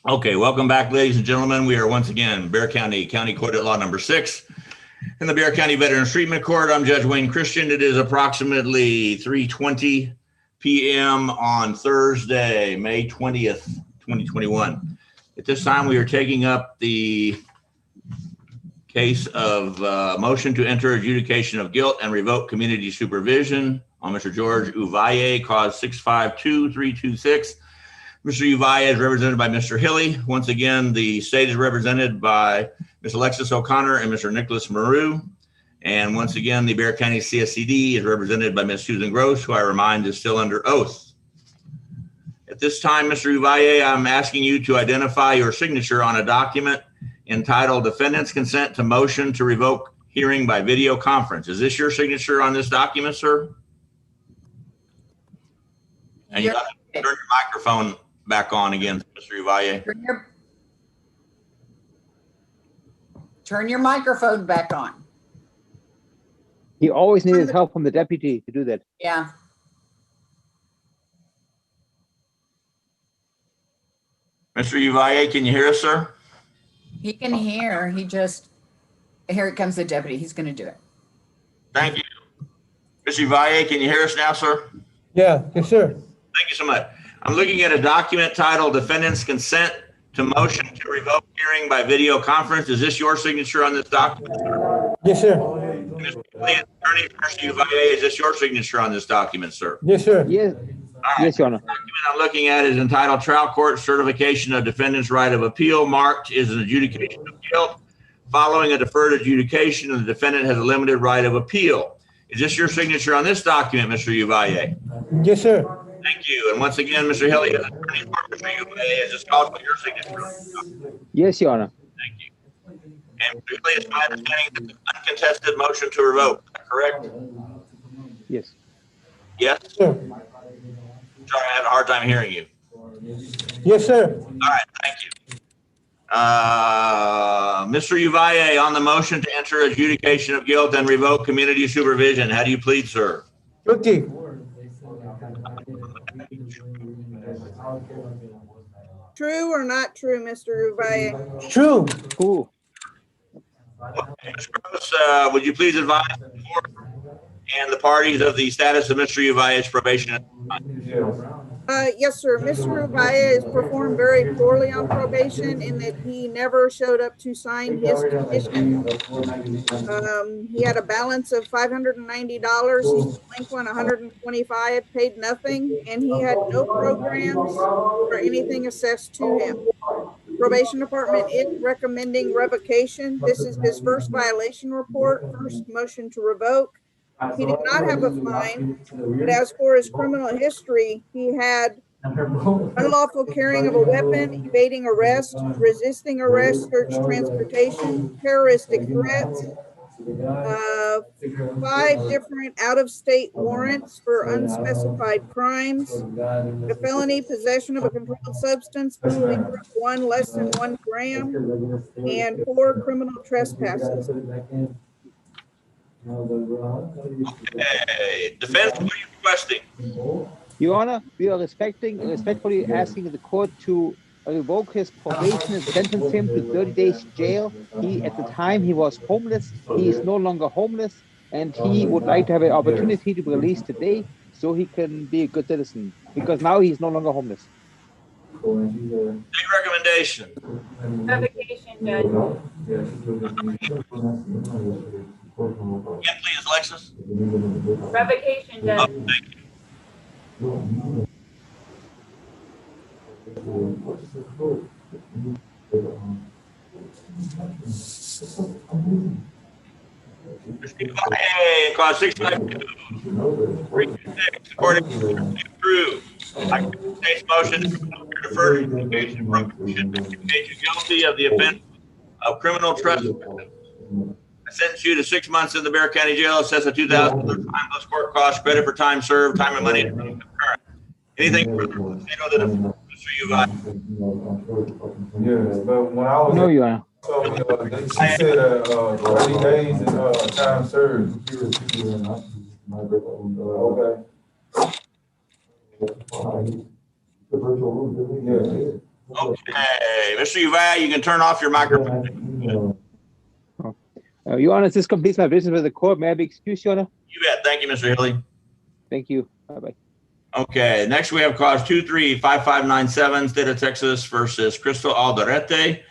Okay, welcome back, ladies and gentlemen. We are once again Bexar County Court at Law number 6 in the Bexar County Veterans Treatment Court. I'm Judge Wayne Christian. It is approximately 3:20 p.m. on Thursday, May 20th, 2021. At this time, we are taking up the case of motion to enter adjudication of guilt and revoke community supervision on Mr. George Uvaye, cause 652-326. Mr. Uvaye is represented by Mr. Hilly. Once again, the state is represented by Ms. Alexis O'Connor and Mr. Nicholas Maru. And once again, the Bexar County CSCD is represented by Ms. Susan Gross, who I remind is still under oath. At this time, Mr. Uvaye, I'm asking you to identify your signature on a document entitled Defendant's Consent to Motion to Revoke Hearing by Video Conference. Is this your signature on this document, sir? And you got to turn your microphone back on again, Mr. Uvaye. Turn your microphone back on. He always needed help from the deputy to do that. Yeah. Mr. Uvaye, can you hear us, sir? He can hear. Here it comes the deputy. He's going to do it. Thank you. Mr. Uvaye, can you hear us now, sir? Yeah, yes, sir. Thank you so much. I'm looking at a document titled Defendant's Consent to Motion to Revoke Hearing by Video Conference. Is this your signature on this document, sir? Yes, sir. Mr. Attorney, Mr. Uvaye, is this your signature on this document, sir? Yes, sir. Yes, Right. yes, Your Honor. The document I'm looking at is entitled Trial Court Certification of Defendant's Right of Appeal. Marked is an adjudication of guilt. Following a deferred adjudication, the defendant has a limited right of appeal. Is this your signature on this document, Mr. Uvaye? Yes, sir. Thank you. And once again, Mr. Hilly, as attorney for Mr. Uvaye, is this called for your signature? Yes, Your Honor. Thank you. And Mr. Hilly, it's my understanding that the uncontested motion to revoke, is that correct? Yes. Yes? Sir. Sorry, I had a hard time hearing you. Yes, sir. All right, thank you. Mr. Uvaye, on the motion to enter adjudication of guilt and revoke community supervision, how do you plead, sir? Guilty. True or not true, Mr. Uvaye? True. Ooh. Okay, Ms. Gross, would you please advise the court and the parties of the status of Mr. Uvaye's probation at the time? Yes, sir. Mr. Uvaye has performed very poorly on probation in that he never showed up to sign his condition. He had a balance of $590. He's delinquent $125, paid nothing, and he had no programs or anything assessed to him. Probation department is recommending revocation. This is his first violation report, first motion to revoke. He did not have a fine, but as for his criminal history, he had unlawful carrying of a weapon, evading arrest, resisting arrest, search transportation, terroristic threats, 5 different out-of-state warrants for unspecified crimes, a felony possession of a controlled substance, only one less than 1 gram, and 4 criminal trespasses. Okay, defense, what are you requesting? Your Honor, we are respectfully asking the court to revoke his probation and sentence him to 30 days jail. At the time, he was homeless. He is no longer homeless, and he would like to have an opportunity to be released today so he can be a good citizen, because now he's no longer homeless. Big recommendation. Revocation, Judge. Again, please, Alexis. Revocation, Judge. Oh, thank you. Hey, clause 652-326, according to approved. I can state's motion to defer adjudication from conviction to indicate you guilty of the offense of criminal trespass. I sentence you to 6 months in the Bexar County Jail. Assess a $2,000 time plus court cost, credit for time served, time and money concurrent. Anything further? Mr. Uvaye? Yeah, but when I was No, Your Honor. so she said 30 days and time served. Okay. Yeah. Okay, Mr. Uvai, you can turn off your microphone. Your Honor, this completes my business with the court. May I be excused, Your Honor? You bet. Thank you, Mr. Hilly. Thank you. Bye-bye. Okay, next we have cause 235597, State of Texas versus Crystal Alderete,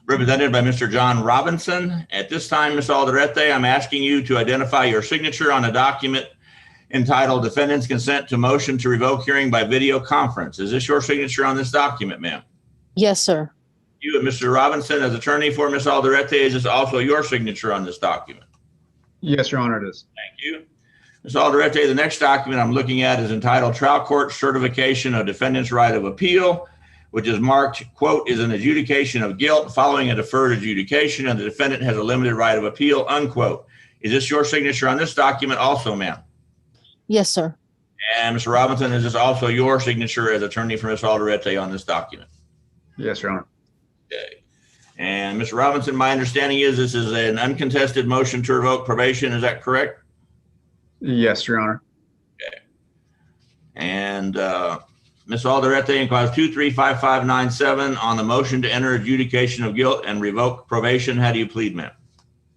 represented by Mr. John Robinson. At this time, Ms. Alderete, I'm asking you to identify your signature on a document entitled Defendant's Consent to Motion to Revoke Hearing by Video Conference. Is this your signature on this document, ma'am? Yes, sir. You and Mr. Robinson, as attorney for Ms. Alderete, is this also your signature on this document? Yes, Your Honor, it is. Thank you. Ms. Alderete, the next document I'm looking at is entitled Trial Court Certification of Defendant's Right of Appeal, which is marked, quote, is an adjudication of guilt following a deferred adjudication and the defendant has a limited right of appeal, unquote. Is this your signature on this document also, ma'am? Yes, sir. And Mr. Robinson, is this also your signature as attorney for Ms. Alderete on this document? Yes, Your Honor. Okay. And Mr. Robinson, my understanding is this is an uncontested motion to revoke probation. Is that correct? Yes, Your Honor. Okay. And Ms. Alderete, in cause 235597 on the motion to enter adjudication of guilt and revoke probation, how do you plead, ma'am?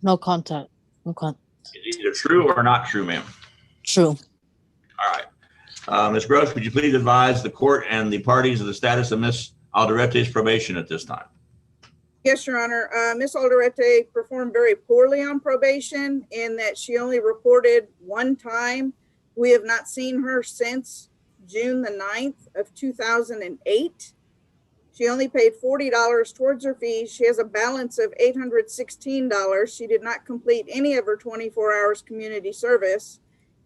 No contact. No contact. Is it either true or not true, ma'am? True. All right. Ms. Gross, would you please advise the court and the parties of the status of Ms. Alderete's probation at this time? Yes, Your Honor. Ms. Alderete performed very poorly on probation in that she only reported one time. We have not seen her since June the 9th of 2008. She only paid $40 towards her fees. She has a balance of $816. She did not complete any of her 24 hours community service.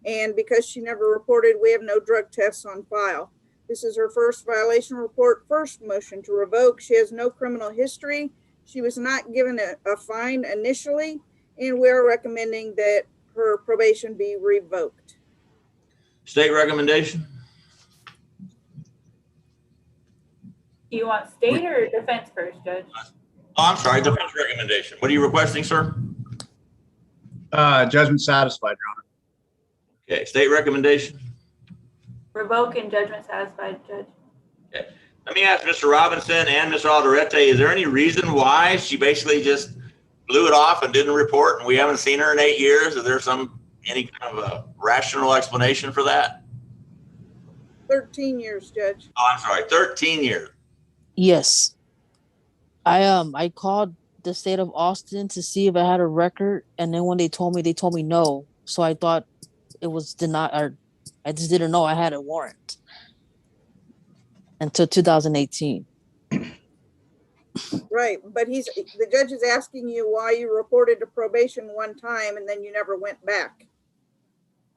And because she never reported, we have no drug tests on file. This is her first violation report, first motion to revoke. She has no criminal history. She was not given a fine initially, and we are recommending that her probation be revoked. State recommendation? Do you want state or defense first, Judge? Oh, I'm sorry, defense recommendation. What are you requesting, sir? Judgment satisfied, Your Honor. Okay, state recommendation. Revoke and judgment satisfied, Judge. Okay. Let me ask Mr. Robinson and Ms. Alderete, is there any reason why she basically just blew it off and didn't report and we haven't seen her in 8 years? Is there any kind of a rational explanation for that? 13 years, Judge. Oh, I'm sorry, 13 years. Yes. I called the state of Austin to see if I had a record, and then when they told me no. So I thought it was denied, or I just didn't know I had a warrant until 2018. Right, but the judge is asking you why you reported to probation one time and then you never went back.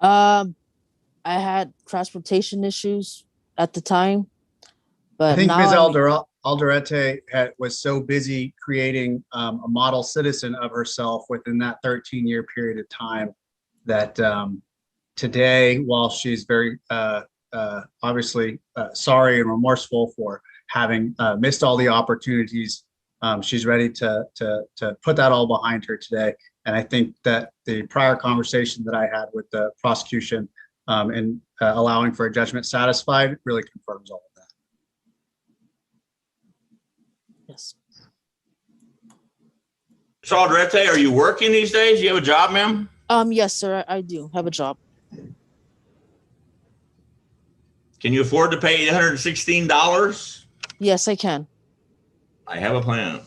I had transportation issues at the time, but I think now Ms. Alderete was so busy creating a model citizen of herself within that 13-year period of time that today, while she's very obviously sorry and remorseful for having missed all the opportunities, she's ready to put that all behind her today. And I think that the prior conversation that I had with the prosecution and allowing for a judgment satisfied really confirms all of that. yes. Ms. Alderete, are you working these days? You have a job, ma'am? Yes, sir. I do have a job. Can you afford to pay $816? Yes, I can. I have a plan.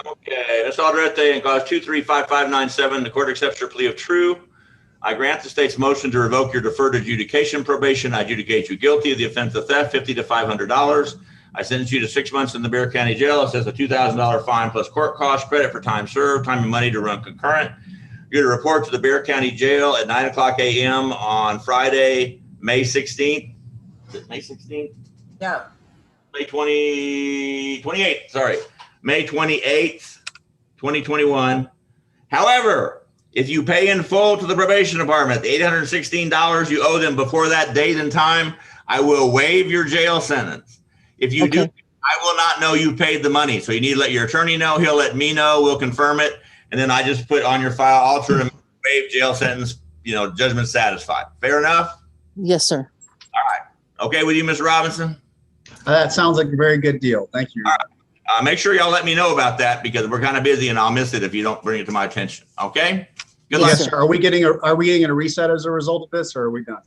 Okay, Ms. Alderete, in cause 235597, the court accepts your plea of true. I grant the state's motion to revoke your deferred adjudication probation. I adjudicate you guilty of the offense of theft, $50 to $500. I sentence you to 6 months in the Bexar County Jail. It says a $2,000 fine plus court cost, credit for time served, time and money to run concurrent. You're to report to the Bexar County Jail at 9:00 a.m. on Friday, May 16th. Is it May 16th? No, May 28th, sorry. May 28th, 2021. However, if you pay in full to the probation department, the $816 you owe them before that date and time, I will waive your jail sentence. If you do, Okay. I will not know you paid the money. So you need to let your attorney know. He'll let me know. We'll confirm it. And then I just put on your file, alternate waive jail sentence, judgment satisfied. Fair enough? Yes, sir. Okay with you, Ms. Robinson? That sounds like a very good deal. Thank you. Make sure y'all let me know about that because we're kind of busy and I'll miss it if you don't bring it to my attention. Okay? Good luck. Yes, sir. Are we getting a reset as a result of this, or are we done?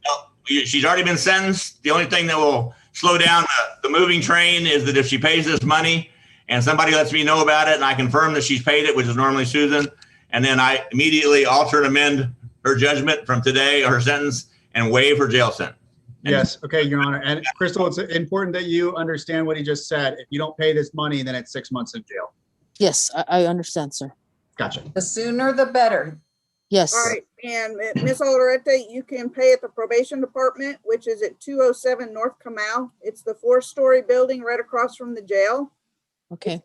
She's already been sentenced. The only thing that will slow down the moving train is that if she pays this money and somebody lets me know about it and I confirm that she's paid it, which is normally Susan, and then I immediately alter and amend her judgment from today or her sentence and waive her jail sentence. Yes. Okay, Your Honor. And Crystal, it's important that you understand what he just said. If you don't pay this money, then it's 6 months in jail. Yes, I understand, sir. Gotcha. the sooner the better. Yes. All right, and Ms. Alderete, you can pay at the probation department, which is at 207 North Canal. It's the 4-story building right across from the jail. Okay.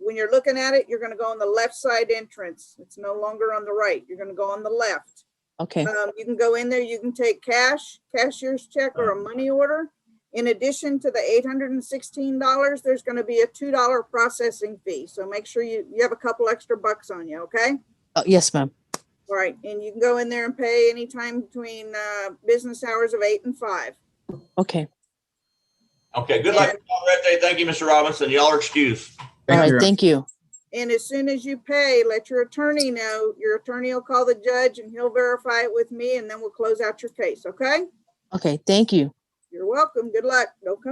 When you're looking at it, you're gonna go on the left side entrance. It's no longer on the right. You're gonna go on the left. Okay. You can go in there, you can take cash, cashier's check, or a money order. In addition to the $816, there's gonna be a $2 processing fee. So make sure you have a couple extra bucks on you, okay? Yes, ma'am. All right, and you can go in there and pay anytime between business hours of 8 and 5. Okay. Okay, good luck. Thank you, Mr. Robinson. Y'all are excused. All right. Your Honor. Thank you. And as soon as you pay, let your attorney know. Your attorney will call the judge and he'll verify it with me, and then we'll close out your case, okay? Okay. Thank you. You're welcome. Good luck. Don't come